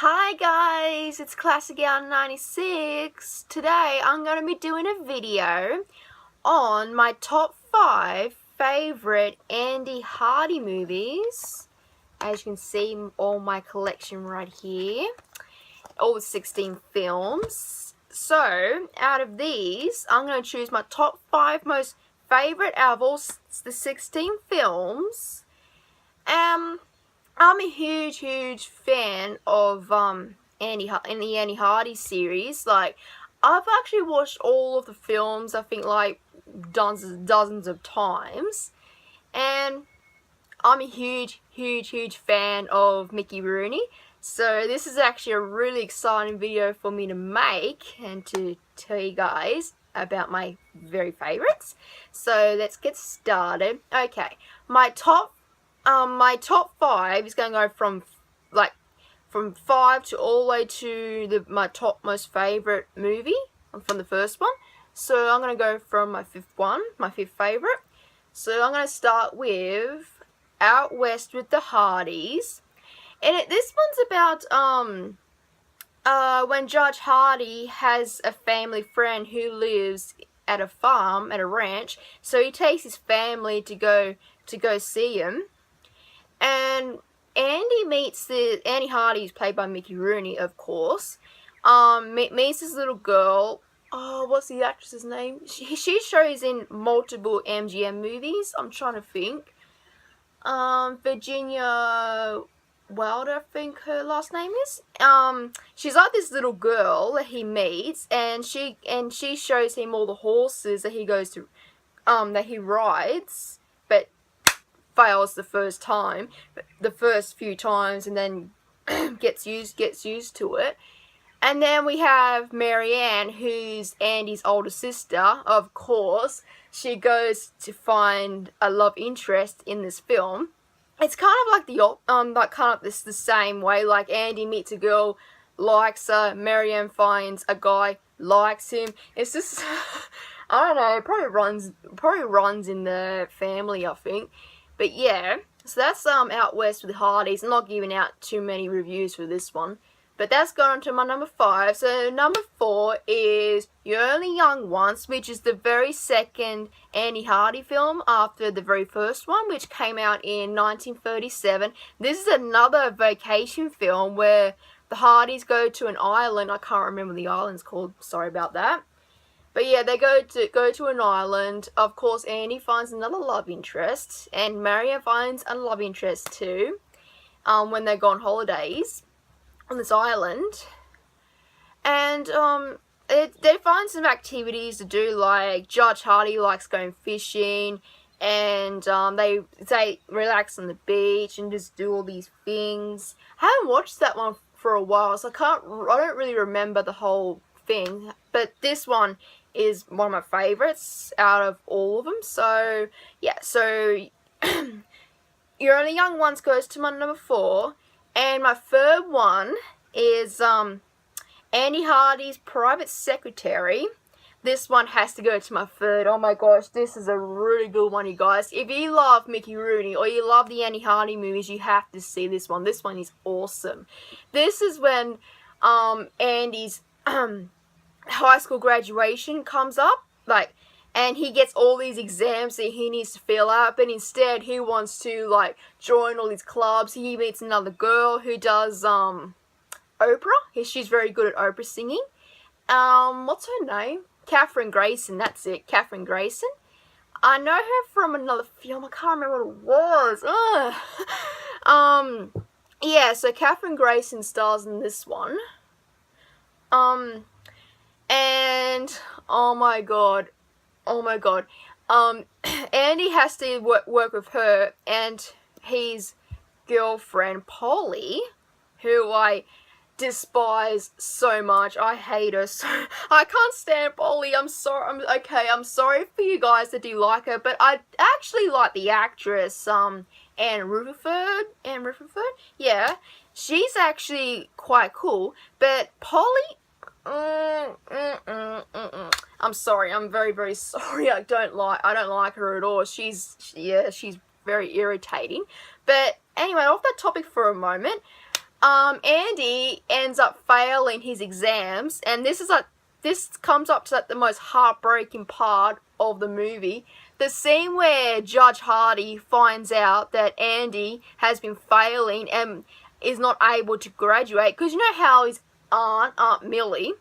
Hi guys, it's Classic Gal 96. Today I'm going to be doing a video on my top 5 favorite Andy Hardy movies. As you can see, all my collection right here, all the 16 films. So, out of these, I'm going to choose my top 5 most favorite out of all the 16 films. I'm a huge fan of the Andy Hardy series. Like, I've actually watched all of the films, I think, like dozens of times, and I'm a huge fan of Mickey Rooney. So this is actually a really exciting video for me to make and to tell you guys about my very favorites. So let's get started. Okay, my top 5 is going to go from 5 to all the way to my top most favorite movie from the first one. So I'm going to go from my fifth favorite. So I'm going to start with Out West with the Hardys. And this one's about when Judge Hardy has a family friend who lives at a farm, at a ranch. So he takes his family to go see him. And Andy Hardy is played by Mickey Rooney, of course. Meets this little girl. Oh, what's the actress's name? She shows in multiple MGM movies. I'm trying to think. Virginia Wilder, I think her last name is. She's like this little girl that he meets, and she shows him all the horses that he goes to, that he rides, but fails the first few times, and then gets used to it. And then we have Marianne, who's Andy's older sister. Of course, she goes to find a love interest in this film. It's kind of like the same way. Like, Andy meets a girl, likes her. Marianne finds a guy, likes him. It's just I don't know. It probably runs in the family, I think. But yeah, so that's Out West with the Hardys. I'm not giving out too many reviews for this one. But that's gone to my number 5. So number 4 is You're Only Young Once, which is the very second Andy Hardy film after the very first one, which came out in 1937. This is another vacation film where the Hardys go to an island. I can't remember the island's called. Sorry about that. But yeah, they go to an island. Of course, Andy finds another love interest, and Marianne finds a love interest too. When they go on holidays on this island, and they find some activities to do. Like, Judge Hardy likes going fishing, and they relax on the beach and just do all these things. I haven't watched that one for a while, so I don't really remember the whole thing. But this one is one of my favorites out of all of them. So yeah, so You're Only Young Once goes to my number 4, and my third one is Andy Hardy's Private Secretary. This one has to go to my third. Oh my gosh, this is a really good one, you guys. If you love Mickey Rooney or you love the Andy Hardy movies, you have to see this one. This one is awesome. This is when Andy's high school graduation comes up, and he gets all these exams that he needs to fill out, but instead he wants to join all these clubs. He meets another girl who does Oprah. She's very good at Oprah singing. What's her name? Katherine Grayson. That's it, Katherine Grayson. I know her from another film. I can't remember what it was. Yeah, so Katherine Grayson stars in this one. And oh my god, Andy has to work with her and his girlfriend Polly, who I despise so much. I hate her so. I can't stand Polly. I'm sorry. I'm sorry for you guys that do like her, but I actually like the actress Anne Rutherford. Yeah, she's actually quite cool, but Polly. I'm sorry. I'm very sorry. I don't like her at all. She's very irritating. But anyway, off that topic for a moment. Andy ends up failing his exams, and this comes up to like the most heartbreaking part of the movie. The scene where Judge Hardy finds out that Andy has been failing and is not able to graduate, because you know how his Aunt Millie,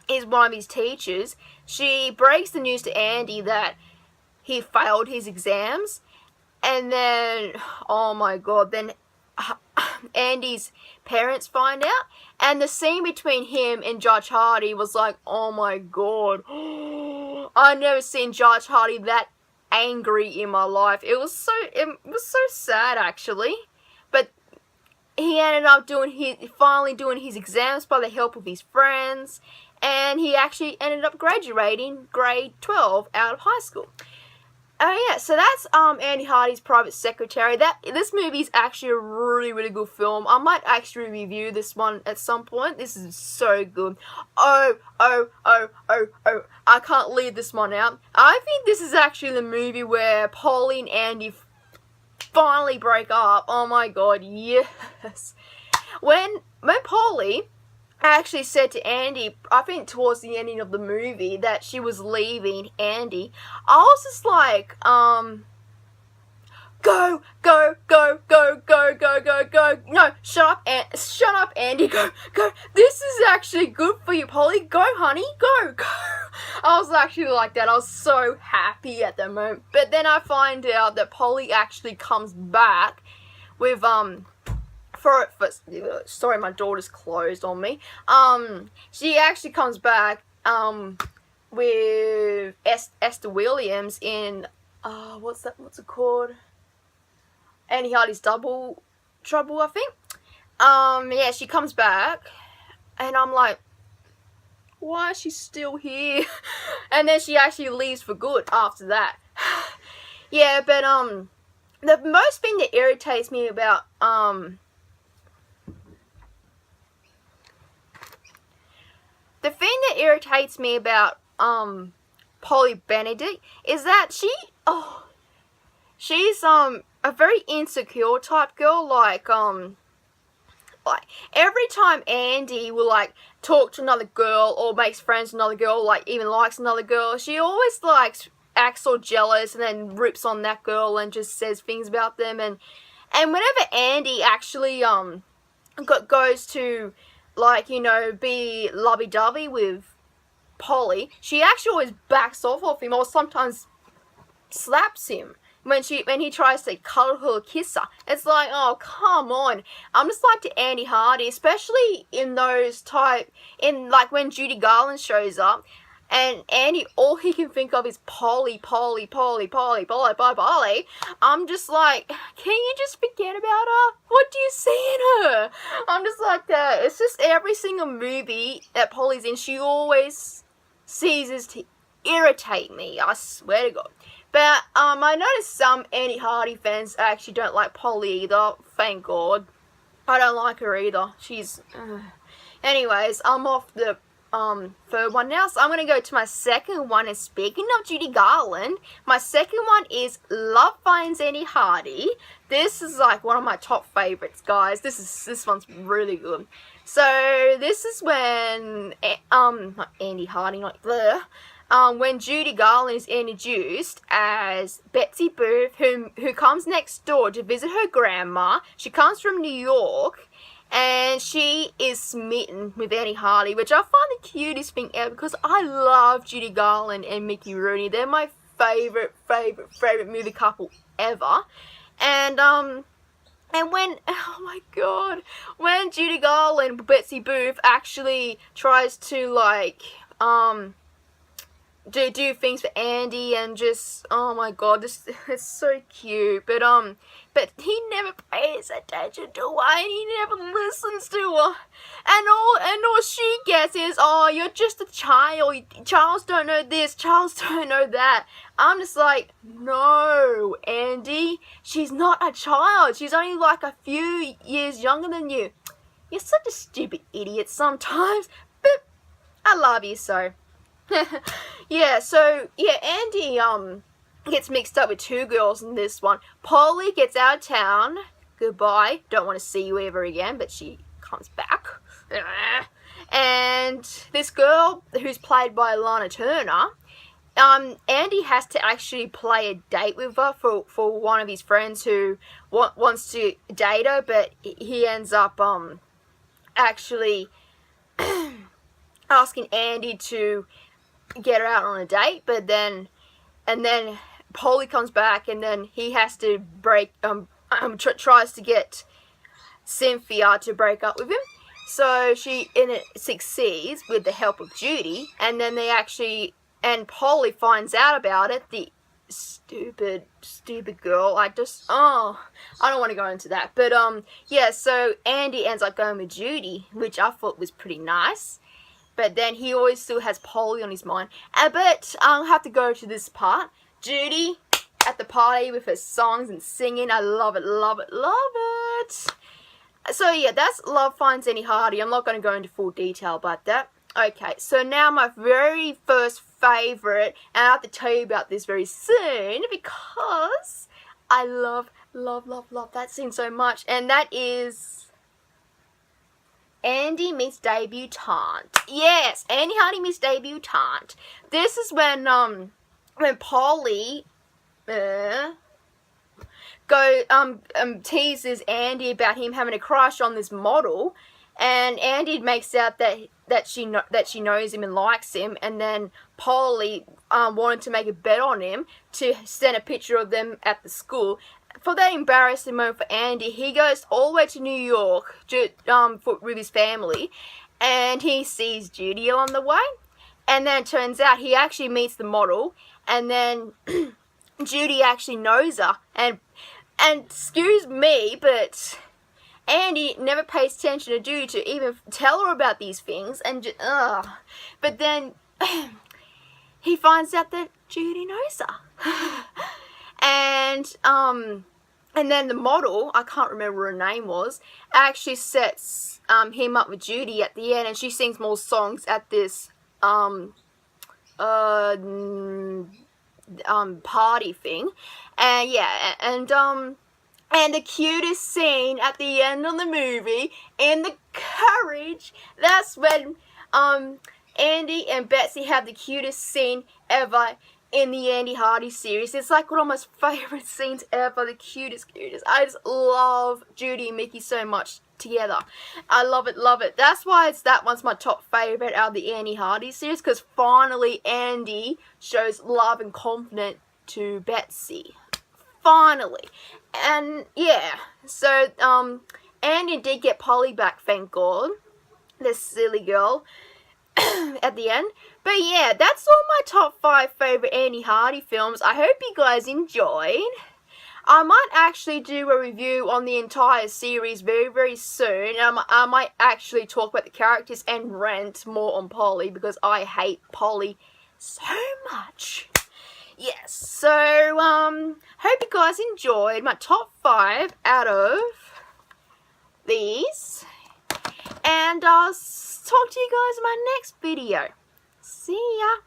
is one of his teachers. She breaks the news to Andy that he failed his exams, and then, oh my god, then Andy's parents find out, and the scene between him and Judge Hardy was like, oh my god, I've never seen Judge Hardy that angry in my life. It was so sad actually, but he ended up finally doing his exams by the help of his friends, and he actually ended up graduating grade 12 out of high school. Oh yeah, so that's Andy Hardy's Private Secretary. This movie is actually a really, really good film. I might actually review this one at some point. This is so good. I can't leave this one out. I think this is actually the movie where Polly and Andy finally break up. Oh my god, yes. When Polly actually said to Andy, I think towards the ending of the movie, that she was leaving Andy, I was just like, go, no, shut up, Andy, go, this is actually good for you, Polly, go, honey, go. I was actually like that. I was so happy at the moment, but then I find out that Polly actually comes back with, sorry, my daughter's closed on me. She actually comes back, with Esther Williams in, what's it called? Andy Hardy's Double Trouble, I think. Yeah, she comes back, and I'm like, why is she still here? And then she actually leaves for good after that. Yeah, but, the most thing that irritates me about, the thing that irritates me about Polly Benedict is that she's a very insecure type girl. Like every time Andy will like talk to another girl or makes friends with another girl, like even likes another girl, she always like acts all jealous and then rips on that girl and just says things about them. And whenever Andy actually goes to, like, you know, be lovey-dovey with Polly, she actually always backs off of him or sometimes slaps him when he tries to cuddle her or kiss her. It's like, oh, come on. I'm just like to Andy Hardy, especially in like when Judy Garland shows up, and Andy, all he can think of is Polly. I'm just like, can you just forget about her? What do you see in her? I'm just like that. It's just every single movie that Polly's in, she always ceases to irritate me. I swear to God. But I noticed some Andy Hardy fans actually don't like Polly either. Thank God. I don't like her either. She's... Anyways, I'm off the third one now, so I'm going to go to my second one. And speaking of Judy Garland, my second one is Love Finds Andy Hardy. This is like one of my top favorites, guys. This one's really good. So this is when not Andy Hardy, not there. When Judy Garland is introduced as Betsy Booth, who comes next door to visit her grandma. She comes from New York, and she is smitten with Andy Hardy, which I find the cutest thing ever because I love Judy Garland and Mickey Rooney. They're my favorite movie couple ever. And when, oh my god, when Judy Garland, Betsy Booth, actually tries to like, do things for Andy and just, oh my god, it's so cute. But he never pays attention to her and he never listens to her. And all she gets is, oh, you're just a child. Charles don't know this, Charles don't know that. I'm just like, no, Andy, she's not a child. She's only like a few years younger than you. You're such a stupid idiot sometimes, but I love you so. Yeah, so, yeah, Andy, gets mixed up with two girls in this one. Polly gets out of town. Goodbye. Don't want to see you ever again, but she comes back. And this girl, who's played by Lana Turner, Andy has to actually play a date with her for one of his friends who wants to date her, but he ends up actually asking Andy to get her out on a date, but then Polly comes back, and then he has to tries to get Cynthia to break up with him. So she succeeds with the help of Judy, and then and Polly finds out about it. The stupid girl. I don't want to go into that. But yeah, so Andy ends up going with Judy, which I thought was pretty nice. But then he always still has Polly on his mind. But I'll have to go to this part. Judy at the party with her songs and singing. I love it, love it, love it. So yeah, that's Love Finds Annie Hardy. I'm not going to go into full detail about that. Okay, so now my very first favourite, and I have to tell you about this very soon because I love that scene so much, and that is Andy meets Debutante. Yes, Annie Hardy meets Debutante. This is when Polly teases Andy about him having a crush on this model, and Andy makes out that she knows him and likes him, and then Polly wanted to make a bet on him to send a picture of them at the school. For that embarrassing moment for Andy, he goes all the way to New York with his family, and he sees Judy on the way, and then it turns out he actually meets the model, and then Judy actually knows her, and excuse me, but Andy never pays attention to Judy to even tell her about these things, and but then he finds out that Judy knows her, and then the model, I can't remember what her name was, actually sets him up with Judy at the end, and she sings more songs at this party thing, and yeah, and the cutest scene at the end of the movie, in the carriage, that's when Andy and Betsy have the cutest scene ever in the Andy Hardy series. It's like one of my favourite scenes ever, the cutest. I just love Judy and Mickey so much together. I love it, love it. That's why that one's my top favourite out of the Andy Hardy series, because finally Andy shows love and confidence to Betsy. Finally. And yeah, so Andy did get Polly back, thank God, this silly girl, at the end. But yeah, that's all my top 5 favourite Andy Hardy films. I hope you guys enjoyed. I might actually do a review on the entire series very, very soon. I might actually talk about the characters and rant more on Polly, because I hate Polly so much. Yes, so hope you guys enjoyed my top 5 out of these, and I'll talk to you guys in my next video. See ya!